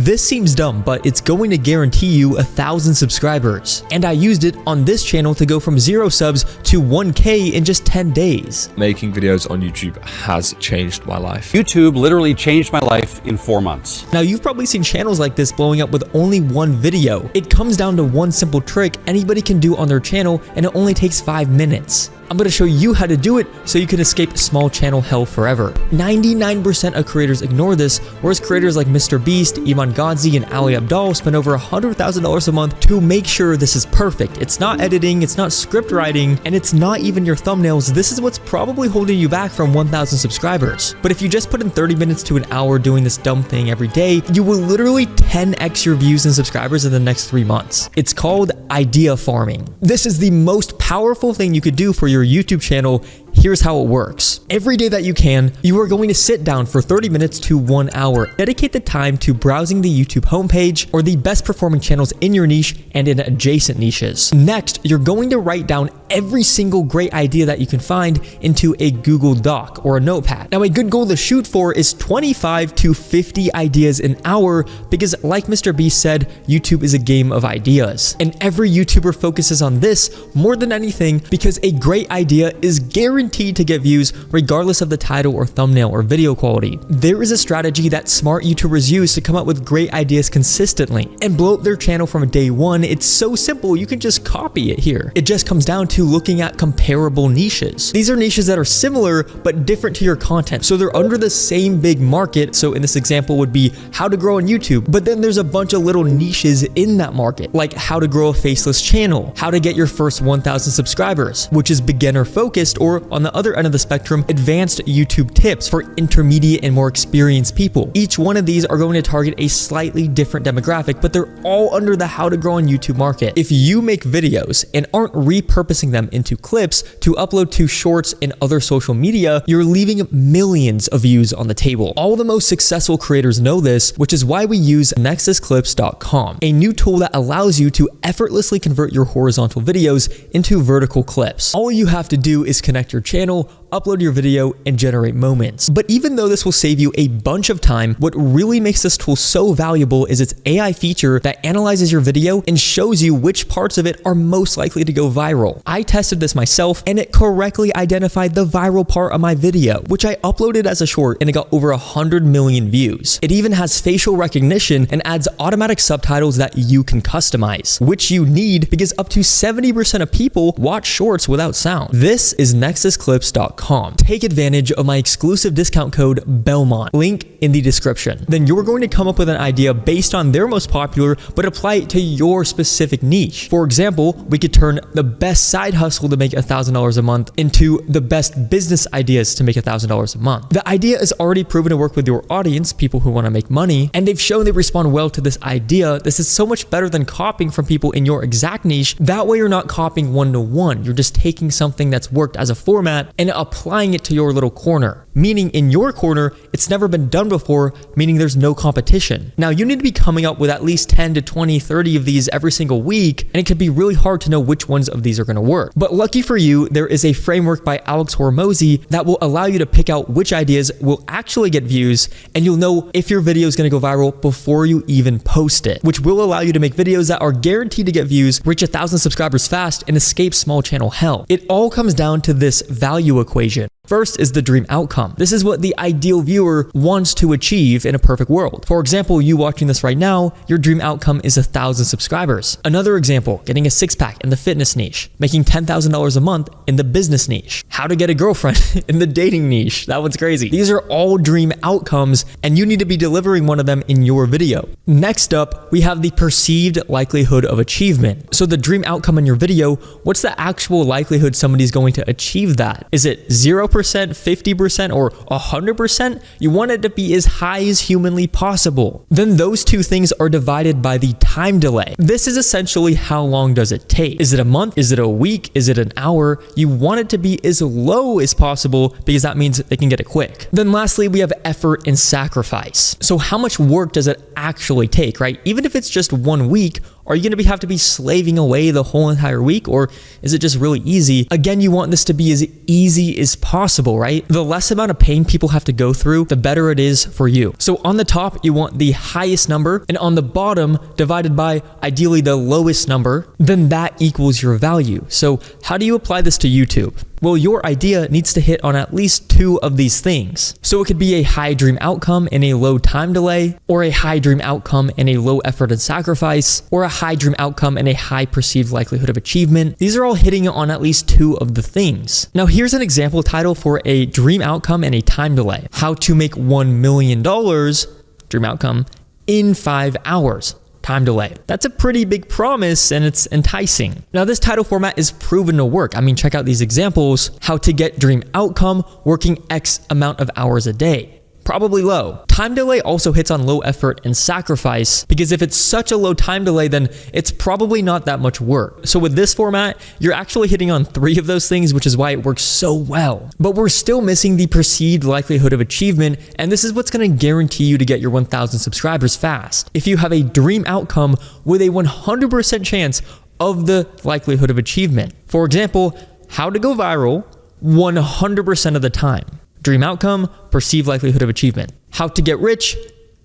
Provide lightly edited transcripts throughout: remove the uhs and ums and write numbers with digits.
This seems dumb, but it's going to guarantee you 1,000 subscribers. And I used it on this channel to go from 0 subs to 1K in just 10 days. Making videos on YouTube has changed my life. YouTube literally changed my life in 4 months. Now, you've probably seen channels like this blowing up with only one video. It comes down to one simple trick anybody can do on their channel, and it only takes 5 minutes. I'm going to show you how to do it so you can escape small channel hell forever. 99% of creators ignore this, whereas creators like Mr. Beast, Iman Godzi, and Ali Abdaal spend over $100,000 a month to make sure this is perfect. It's not editing, it's not script writing, and it's not even your thumbnails. This is what's probably holding you back from 1,000 subscribers. But if you just put in 30 minutes to an hour doing this dumb thing every day, you will literally 10x your views and subscribers in the next 3 months. It's called idea farming. This is the most powerful thing you could do for your YouTube channel. Here's how it works. Every day that you can, you are going to sit down for 30 minutes to 1 hour. Dedicate the time to browsing the YouTube homepage or the best performing channels in your niche and in adjacent niches. Next, you're going to write down every single great idea that you can find into a Google Doc or a notepad. Now, a good goal to shoot for is 25 to 50 ideas an hour because, like Mr. Beast said, YouTube is a game of ideas. And every YouTuber focuses on this more than anything because a great idea is guaranteed to get views regardless of the title or thumbnail or video quality. There is a strategy that smart YouTubers use to come up with great ideas consistently and blow up their channel from day one. It's so simple, you can just copy it here. It just comes down to looking at comparable niches. These are niches that are similar but different to your content, so they're under the same big market. So in this example would be how to grow on YouTube, but then there's a bunch of little niches in that market, like how to grow a faceless channel, how to get your first 1,000 subscribers, which is beginner focused, or on the other end of the spectrum, advanced YouTube tips for intermediate and more experienced people. Each one of these are going to target a slightly different demographic, but they're all under the how to grow on YouTube market. If you make videos and aren't repurposing them into clips to upload to shorts and other social media, you're leaving millions of views on the table. All the most successful creators know this, which is why we use nexusclips.com, a new tool that allows you to effortlessly convert your horizontal videos into vertical clips. All you have to do is connect your channel, upload your video, and generate moments. But even though this will save you a bunch of time, what really makes this tool so valuable is its AI feature that analyzes your video and shows you which parts of it are most likely to go viral. I tested this myself and it correctly identified the viral part of my video, which I uploaded as a short, and it got over 100 million views. It even has facial recognition and adds automatic subtitles that you can customize, which you need because up to 70% of people watch shorts without sound. This is nexusclips.com. Take advantage of my exclusive discount code Belmont, link in the description. Then you're going to come up with an idea based on their most popular, but apply it to your specific niche. For example, we could turn the best side hustle to make $1,000 a month into the best business ideas to make $1,000 a month. The idea is already proven to work with your audience, people who want to make money, and they've shown they respond well to this idea. This is so much better than copying from people in your exact niche. That way you're not copying one-to-one. You're just taking something that's worked as a format and applying it to your little corner. Meaning in your corner, it's never been done before, meaning there's no competition. Now you need to be coming up with at least 10 to 20, 30 of these every single week, and it can be really hard to know which ones of these are going to work. But lucky for you, there is a framework by Alex Hormozi that will allow you to pick out which ideas will actually get views, and you'll know if your video is going to go viral before you even post it, which will allow you to make videos that are guaranteed to get views, reach 1,000 subscribers fast, and escape small channel hell. It all comes down to this value equation. First is the dream outcome. This is what the ideal viewer wants to achieve in a perfect world. For example, you watching this right now, your dream outcome is 1,000 subscribers. Another example, getting a six-pack in the fitness niche, making $10,000 a month in the business niche, how to get a girlfriend in the dating niche. That one's crazy. These are all dream outcomes, and you need to be delivering one of them in your video. Next up, we have the perceived likelihood of achievement. So the dream outcome in your video, what's the actual likelihood somebody's going to achieve that? Is it 0%, 50%, or 100%? You want it to be as high as humanly possible. Then those two things are divided by the time delay. This is essentially how long does it take. Is it a month? Is it a week? Is it an hour? You want it to be as low as possible because that means they can get it quick. Then lastly, we have effort and sacrifice. So how much work does it actually take, right? Even if it's just 1 week, Are you going to have to be slaving away the whole entire week, or is it just really easy? Again, you want this to be as easy as possible, right? The less amount of pain people have to go through, the better it is for you. So on the top, you want the highest number, and on the bottom, divided by ideally the lowest number, then that equals your value. So how do you apply this to YouTube? Well, your idea needs to hit on at least 2 of these things. So it could be a high dream outcome and a low time delay, or a high dream outcome and a low effort and sacrifice, or a high dream outcome and a high perceived likelihood of achievement. These are all hitting on at least 2 of the things. Now here's an example title for a dream outcome and a time delay. How to make $1 million, dream outcome, in 5 hours. Time delay. That's a pretty big promise and it's enticing. Now this title format is proven to work. I mean, check out these examples. How to get dream outcome, working X amount of hours a day. Probably low. Time delay also hits on low effort and sacrifice, because if it's such a low time delay, then it's probably not that much work. So with this format, you're actually hitting on 3 of those things, which is why it works so well. But we're still missing the perceived likelihood of achievement, and this is what's going to guarantee you to get your 1,000 subscribers fast. If you have a dream outcome with a 100% chance of the likelihood of achievement. For example, how to go viral 100% of the time. Dream outcome, perceived likelihood of achievement. How to get rich,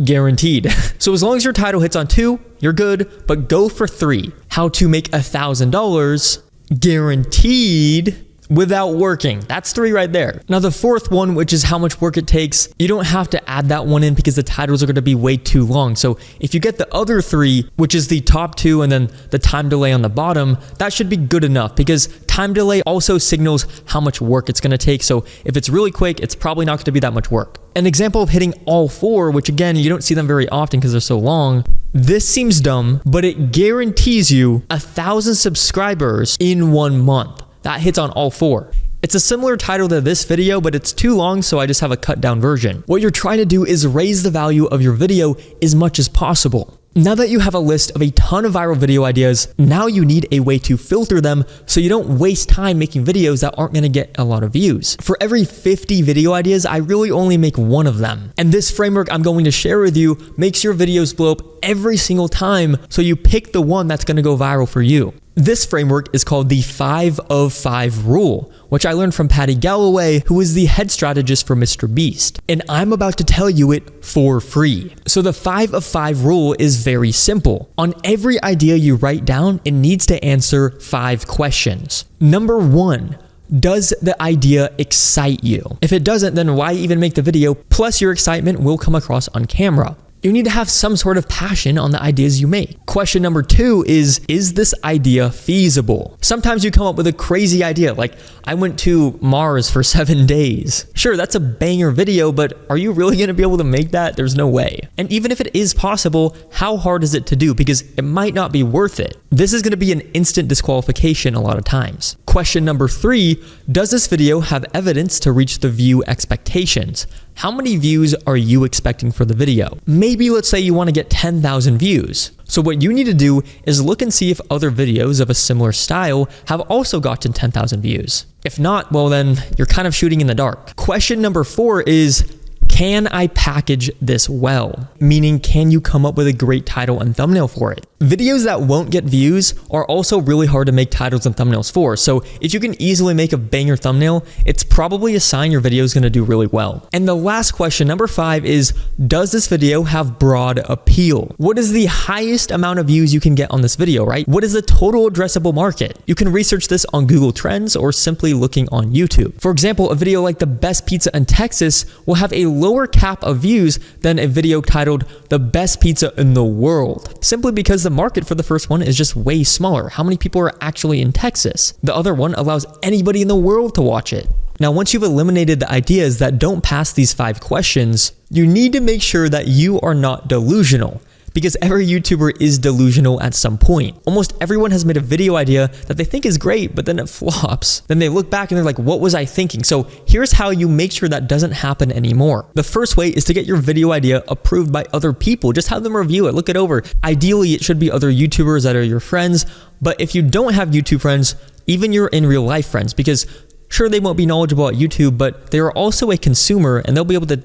guaranteed. So as long as your title hits on 2, you're good, but go for 3. How to make $1,000, guaranteed, without working. That's 3 right there. Now the 4th one, which is how much work it takes, you don't have to add that one in because the titles are going to be way too long. So if you get the other 3, which is the top 2 and then the time delay on the bottom, that should be good enough, because time delay also signals how much work it's going to take. So if it's really quick, it's probably not going to be that much work. An example of hitting all 4, which again, you don't see them very often because they're so long. This seems dumb, but it guarantees you 1,000 subscribers in 1 month. That hits on all 4. It's a similar title to this video, but it's too long, so I just have a cut down version. What you're trying to do is raise the value of your video as much as possible. Now that you have a list of a ton of viral video ideas, now you need a way to filter them so you don't waste time making videos that aren't going to get a lot of views. For every 50 video ideas, I really only make 1 of them. And this framework I'm going to share with you makes your videos blow up every single time, so you pick the one that's going to go viral for you. This framework is called the 5 of 5 rule, which I learned from Patty Galloway, who is the head strategist for Mr. Beast. And I'm about to tell you it for free. So the 5 of 5 rule is very simple. On every idea you write down, it needs to answer 5 questions. Number 1, does the idea excite you? If it doesn't, then why even make the video? Plus your excitement will come across on camera. You need to have some sort of passion on the ideas you make. Question number 2 is this idea feasible? Sometimes you come up with a crazy idea, like I went to Mars for 7 days. Sure, that's a banger video, but are you really gonna be able to make that? There's no way. And even if it is possible, how hard is it to do? Because it might not be worth it. This is gonna be an instant disqualification a lot of times. Question number 3, does this video have evidence to reach the view expectations? How many views are you expecting for the video? Maybe let's say you want to get 10,000 views. So what you need to do is look and see if other videos of a similar style have also gotten 10,000 views. If not, well then you're kind of shooting in the dark. Question number 4 is, can I package this well? Meaning, can you come up with a great title and thumbnail for it? Videos that won't get views are also really hard to make titles and thumbnails for. So if you can easily make a banger thumbnail, it's probably a sign your video is going to do really well. And the last question, number 5, is, does this video have broad appeal? What is the highest amount of views you can get on this video, right? What is the total addressable market? You can research this on Google Trends or simply looking on YouTube. For example, a video like the best pizza in Texas will have a lower cap of views than a video titled the best pizza in the world, simply because the market for the first one is just way smaller. How many people are actually in Texas? The other one allows anybody in the world to watch it. Now, once you've eliminated the ideas that don't pass these 5 questions, you need to make sure that you are not delusional. Because every YouTuber is delusional at some point. Almost everyone has made a video idea that they think is great, but then it flops. Then they look back and they're like, what was I thinking? So here's how you make sure that doesn't happen anymore. The first way is to get your video idea approved by other people. Just have them review it, look it over. Ideally, it should be other YouTubers that are your friends. But if you don't have YouTube friends, even your in real life friends, because sure, they won't be knowledgeable at YouTube, but they're also a consumer and they'll be able to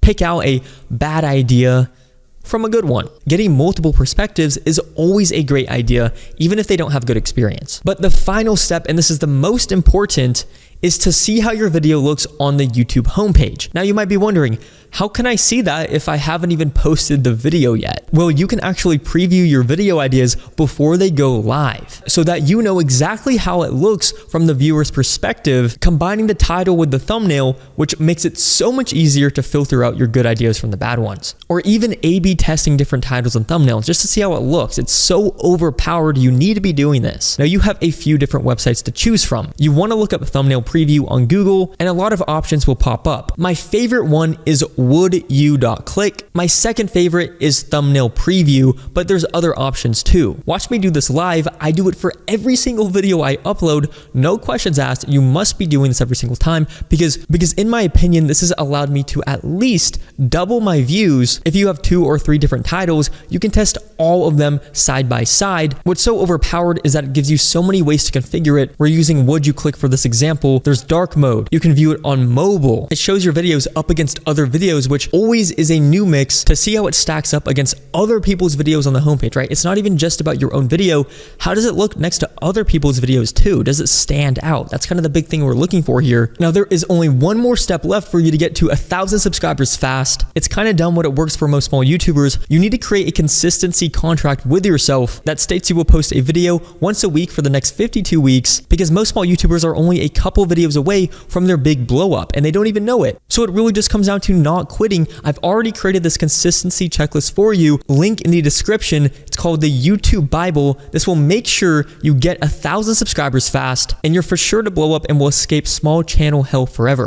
pick out a bad idea from a good one. Getting multiple perspectives is always a great idea, even if they don't have good experience. But the final step, and this is the most important, is to see how your video looks on the YouTube homepage. Now you might be wondering, how can I see that if I haven't even posted the video yet? Well, you can actually preview your video ideas before they go live so that you know exactly how it looks from the viewer's perspective, combining the title with the thumbnail, which makes it so much easier to filter out your good ideas from the bad ones. Or even A/B testing different titles and thumbnails just to see how it looks. It's so overpowered, you need to be doing this. Now you have a few different websites to choose from. You want to look up thumbnail preview on Google and a lot of options will pop up. My favorite one is wouldyu.click. My second favorite is thumbnail preview, but there's other options too. Watch me do this live. I do it for every single video I upload. No questions asked. You must be doing this every single time because in my opinion, this has allowed me to at least double my views. If you have 2 or 3 different titles, you can test all of them side by side. What's so overpowered is that it gives you so many ways to configure it. We're using would you click for this example. There's dark mode. You can view it on mobile. It shows your videos up against other videos, which always is a new mix to see how it stacks up against other people's videos on the homepage, right? It's not even just about your own video. How does it look next to other people's videos too? Does it stand out? That's kind of the big thing we're looking for here. Now, there is only one more step left for you to get to 1,000 subscribers fast. It's kind of dumb, what it works for most small YouTubers. You need to create a consistency contract with yourself that states you will post a video once a week for the next 52 weeks because most small YouTubers are only a couple videos away from their big blow up and they don't even know it. So it really just comes down to not quitting. I've already created this consistency checklist for you. Link in the description. It's called the YouTube Bible. This will make sure you get 1,000 subscribers fast and you're for sure to blow up and will escape small channel hell forever.